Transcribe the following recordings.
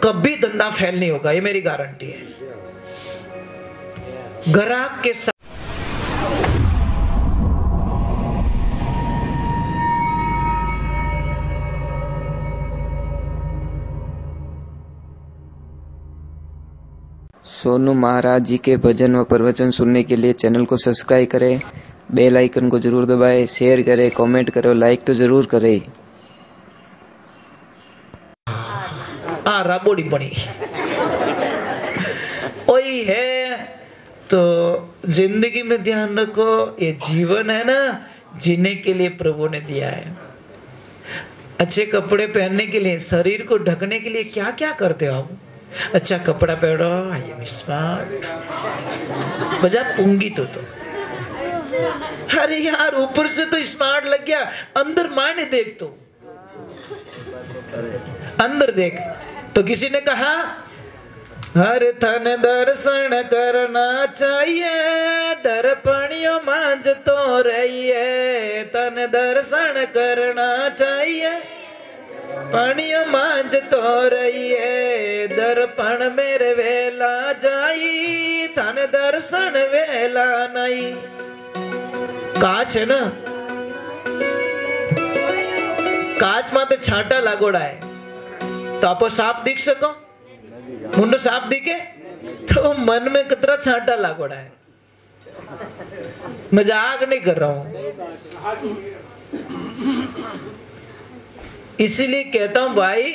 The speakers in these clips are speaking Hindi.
कभी धंधा फेल नहीं होगा, ये मेरी गारंटी है। ग्राहक के साथ सोनू महाराज जी के भजन व प्रवचन सुनने के लिए चैनल को सब्सक्राइब करें, बेल आइकन को जरूर दबाएं, शेयर करें, कमेंट करें, लाइक तो जरूर करें। राबोड़ी बड़ी वही है। तो जिंदगी में ध्यान रखो, ये जीवन है ना, जीने के लिए प्रभु ने दिया है। अच्छे कपड़े पहनने के लिए, शरीर को ढकने के लिए क्या क्या करते हो आप? अच्छा कपड़ा पहनो, आई स्मार्ट, बजा पूंगी तो अरे यार ऊपर से तो स्मार्ट लग गया, अंदर मायने देख, तो अंदर देख। तो किसी ने कहा हर थन दर्शन करना चाहिए, दर्पणियों मांझ तो रहिए, तन दर्शन करना चाहिए, पानियों मांझ तो रहिए, दर्पण मेरे वेला जाई, तन दर्शन वेला नहीं। काच है ना, काच माते छाटा लागोड़ा है, तो आपको साफ दिख सको, मुंडो साफ दिखे, तो मन में कितना छाटा लागोड़ा है। मजाक नहीं कर रहा हूं, इसीलिए कहता हूं भाई,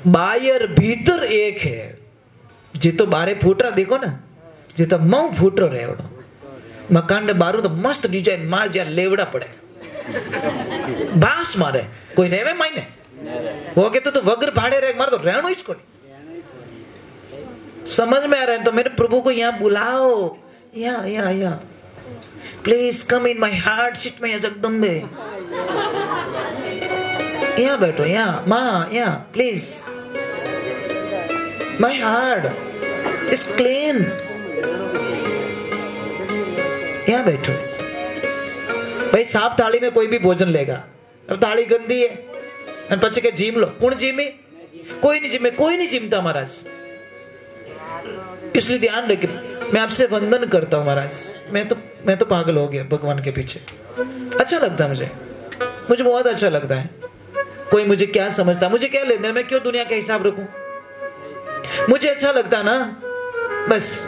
बाहर भीतर एक है। जी तो बारे फूट रहा देखो ना, जी तो मऊ फूट रहे हो, मकान ने बारू तो मस्त डिजाइन मार जा, लेवड़ा पड़े बांस मारे, कोई रेवे मायने वो कहते तो वगर भाड़े रहे, मार तो रहनो इसको समझ में आ रहा है। तो मेरे प्रभु को यहाँ बुलाओ, यहाँ please come in my heart, sit में जगदम्बे, यहाँ बैठो, यहाँ माँ, यहाँ please, my heart is clean, यहाँ बैठो। भाई साफ थाली में कोई भी भोजन लेगा, अब थाली गंदी है पचे के जीम लो, कौन जीमे? कोई नहीं जीमे, कोई नहीं जीमता महाराज। इसलिए ध्यान रखिए, मैं आपसे वंदन करता हूं महाराज, मैं तो पागल हो गया भगवान के पीछे। अच्छा लगता है मुझे बहुत अच्छा लगता है। कोई मुझे क्या समझता, मुझे क्या लेना, मैं क्यों दुनिया का हिसाब रखूं? मुझे अच्छा लगता ना, बस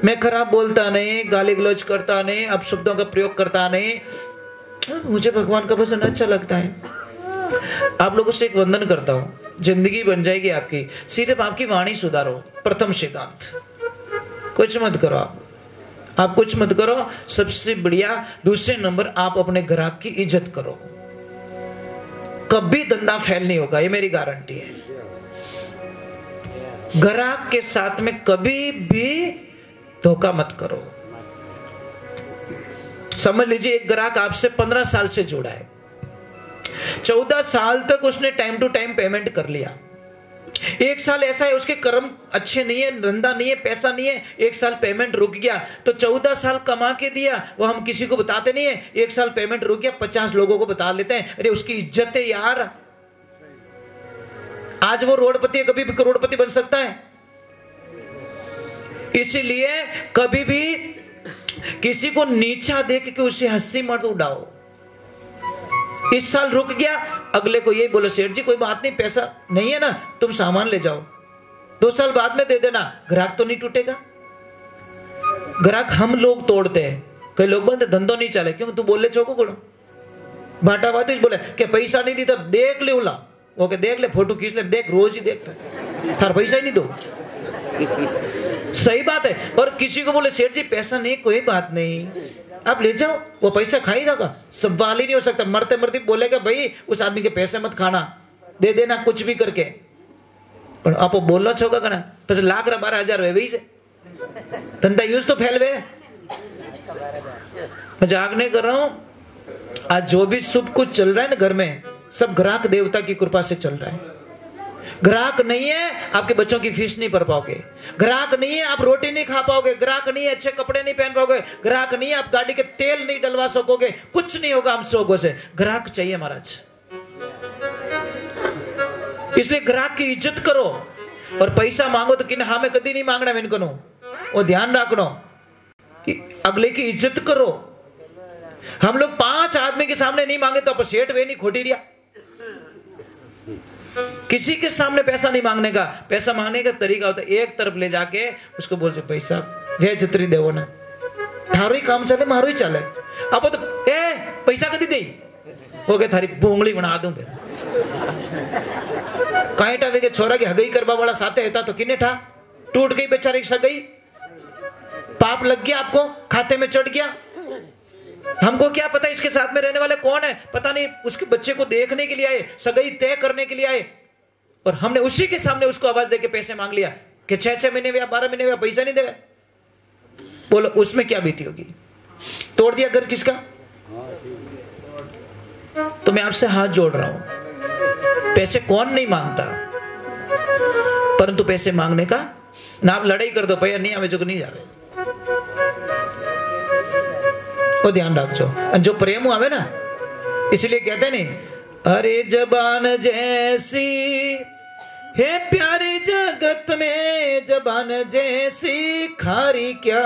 मैं खराब बोलता नहीं, गाली गलौज करता नहीं, अपशब्दों का प्रयोग करता नहीं, मुझे भगवान का भजन अच्छा लगता है। आप लोगों से एक वंदन करता हूं, जिंदगी बन जाएगी आपकी, सिर्फ आपकी वाणी सुधारो। प्रथम सिद्धांत, कुछ मत करो, आप कुछ मत करो, सबसे बढ़िया। दूसरे नंबर, आप अपने ग्राहक की इज्जत करो, कभी धंधा फेल नहीं होगा, ये मेरी गारंटी है। ग्राहक के साथ में कभी भी धोखा मत करो। समझ लीजिए एक ग्राहक आपसे 15 साल से जुड़ा है, 14 साल तक उसने टाइम टू टाइम पेमेंट कर लिया। एक साल ऐसा है उसके कर्म अच्छे नहीं है, धंधा नहीं है, पैसा नहीं है, एक साल पेमेंट रुक गया, तो 14 साल कमा के दिया, वो हम किसी को बताते नहीं है। एक साल पेमेंट रुक गया, 50 लोगों को बता लेते हैं, अरे उसकी इज्जत है यार। आज वो रोडपति है, कभी भी करोड़पति बन सकता है। इसीलिए कभी भी किसी को नीचा देख के उसे हंसी मत उड़ाओ। इस साल रुक गया, अगले को यही बोलो, सेठ जी कोई बात नहीं, पैसा नहीं है ना, तुम सामान ले जाओ, 2 साल बाद में दे देना, ग्राहक तो नहीं टूटेगा। ग्राहक हम लोग तोड़ते हैं। कई लोग बोलते धंधो नहीं चले, क्यों? तू बोले चौको करो, बाटा बात बोले कि पैसा नहीं दी, तब देख ले उला, वो के देख ले, फोटो खींच ले, देख रोज ही देखता, थार पैसा ही नहीं दो। सही बात है। और किसी को बोले सेठ जी पैसा नहीं, कोई बात नहीं, आप ले जाओ, वो पैसा खा ही जाएगा, सवाल ही नहीं हो सकता। मरते मरते बोलेगा भाई उस आदमी के पैसे मत खाना, दे देना कुछ भी करके, पर आप बोलना छोगा कना, પછી લાખ 12,000 વેવી છે, ધંધા यूज तो फैल वे। मजाक नहीं कर रहा हूं। आज जो भी सब कुछ चल रहा है ना घर में, सब ग्राहक देवता की कृपा से चल रहा है। ग्राहक नहीं है आपके बच्चों की फीस नहीं भर पाओगे, ग्राहक नहीं है आप रोटी नहीं खा पाओगे, ग्राहक नहीं है अच्छे कपड़े नहीं पहन पाओगे, ग्राहक नहीं है आप गाड़ी के तेल नहीं डलवा सकोगे, कुछ नहीं होगा हम लोगों से। ग्राहक चाहिए महाराज। इसलिए ग्राहक की इज्जत करो और पैसा मांगो तो किन हाँ में कभी नहीं मांगना मैंने कनो वो ध्यान रखना कि अगले की इज्जत करो। हम लोग 5 आदमी के सामने नहीं मांगे तो आप सेठ वे नहीं खोटी रिया। किसी के सामने पैसा नहीं मांगने का, पैसा मांगने का तरीका होता है एक तरफ ले जाके उसको बोल पैसा वे चित्री देवो ना थारो ही काम चले मारो ही चले। अब तो पैसा कदी दे हो गए थारी बोंगली बना दूं कहीं टावे के छोरा की हगई करवा वाला साथे था तो किने ठा टूट गई बेचारी सगई, पाप लग गया आपको, खाते में चढ़ गया। हमको क्या पता इसके साथ में रहने वाले कौन है, पता नहीं उसके बच्चे को देखने के लिए आए, सगाई तय करने के लिए आए और हमने उसी के सामने उसको आवाज देके पैसे मांग लिया कि 6 महीने या 12 महीने या पैसा नहीं देवे। बोलो उसमें क्या बीती होगी। तोड़ दिया घर किसका। तो मैं आपसे हाथ जोड़ रहा हूं, पैसे कौन नहीं मांगता, परंतु पैसे मांगने का ना आप लड़ाई कर दो भैया नहीं आवे जो नहीं जावे वो ध्यान रखो। जो प्रेम आवे ना इसलिए कहते नहीं अरे जबान जैसी है प्यारी जगत में जबान जैसी खारी क्या,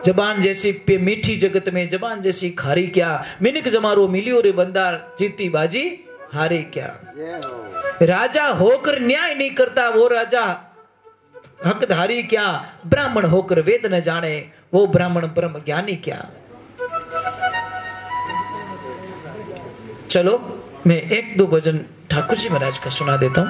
जबान जैसी मीठी जगत में जबान जैसी खारी क्या, मिनक जमारो मिलियो रे बंदा जीती बाजी हारे क्या। राजा होकर न्याय नहीं करता वो राजा हकधारी क्या, ब्राह्मण होकर वेद न जाने वो ब्राह्मण ब्रह्म ज्ञानी क्या। चलो मैं 1-2 भजन ठाकुर जी महाराज का सुना देता हूं,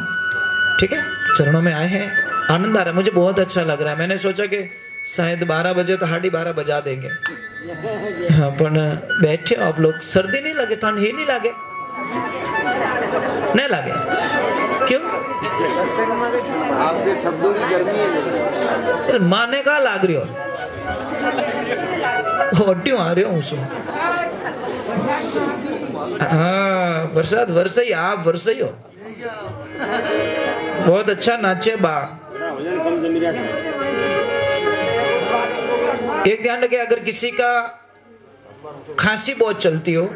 ठीक है। चरणों में आए हैं, आनंद आ रहा है, मुझे बहुत अच्छा लग रहा है। मैंने सोचा कि शायद 12 बजे तो 12:30 बजा देंगे। हाँ पर बैठे हो आप लोग, सर्दी नहीं लगे, ठंड ही नहीं लगे, नहीं लगे क्यों? आपके शब्दों की गर्मी है माने का लाग रही हो होट्यों आ रहे हो उसमें। हाँ बरसात वर्षा ही, आप वर्षा ही हो। बहुत अच्छा नाचे बा। एक ध्यान रखे, अगर किसी का खांसी बहुत चलती हो,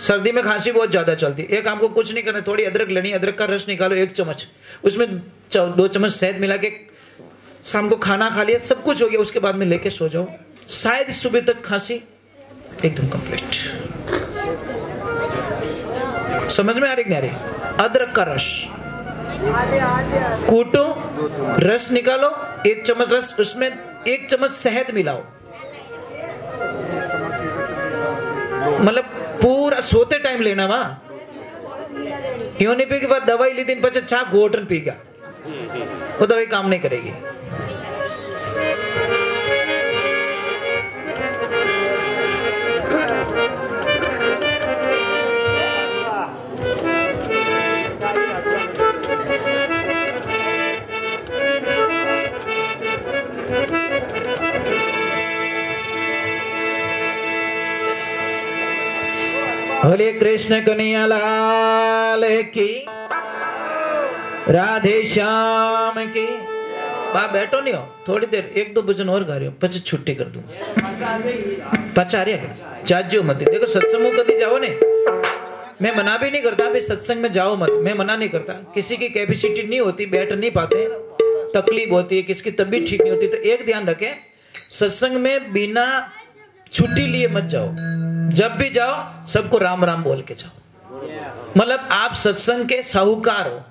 सर्दी में खांसी बहुत ज्यादा चलती है, एक आपको कुछ नहीं करना, थोड़ी अदरक लेनी, अदरक का रस निकालो 1 चम्मच, उसमें 2 चम्मच शहद मिला के शाम को खाना खा लिया, सब कुछ हो गया, उसके बाद में लेके सो जाओ, शायद सुबह तक खांसी एकदम कंप्लीट। समझ में आ रही नहीं आ रही? अदरक का रस कूटो, रस निकालो, 1 चम्मच रस, उसमें 1 चम्मच शहद मिलाओ, मतलब पूरा सोते टाइम लेना वहां यूं नहीं पी के बाद दवाई ली दिन पचे छा घोटन पी गया, वो दवाई काम नहीं करेगी। बोले कृष्ण कन्हैया लाल की, राधे श्याम की। बाप बैठो नहीं हो, थोड़ी देर 1-2 भजन और गा रहे हो, પછી छुट्टी कर दूंगा। पचारिया जाजियो मत, देखो सत्संग कभी जाओ ने, मैं मना भी नहीं करता, भाई सत्संग में जाओ मत, मैं मना नहीं करता। किसी की कैपेसिटी नहीं होती, बैठ नहीं पाते, तकलीफ होती है, किसकी तबीयत ठीक नहीं होती, तो एक ध्यान रखें, सत्संग में बिना छुट्टी लिए मत जाओ। जब भी जाओ सबको राम राम बोल के जाओ, मतलब आप सत्संग के साहूकार हो।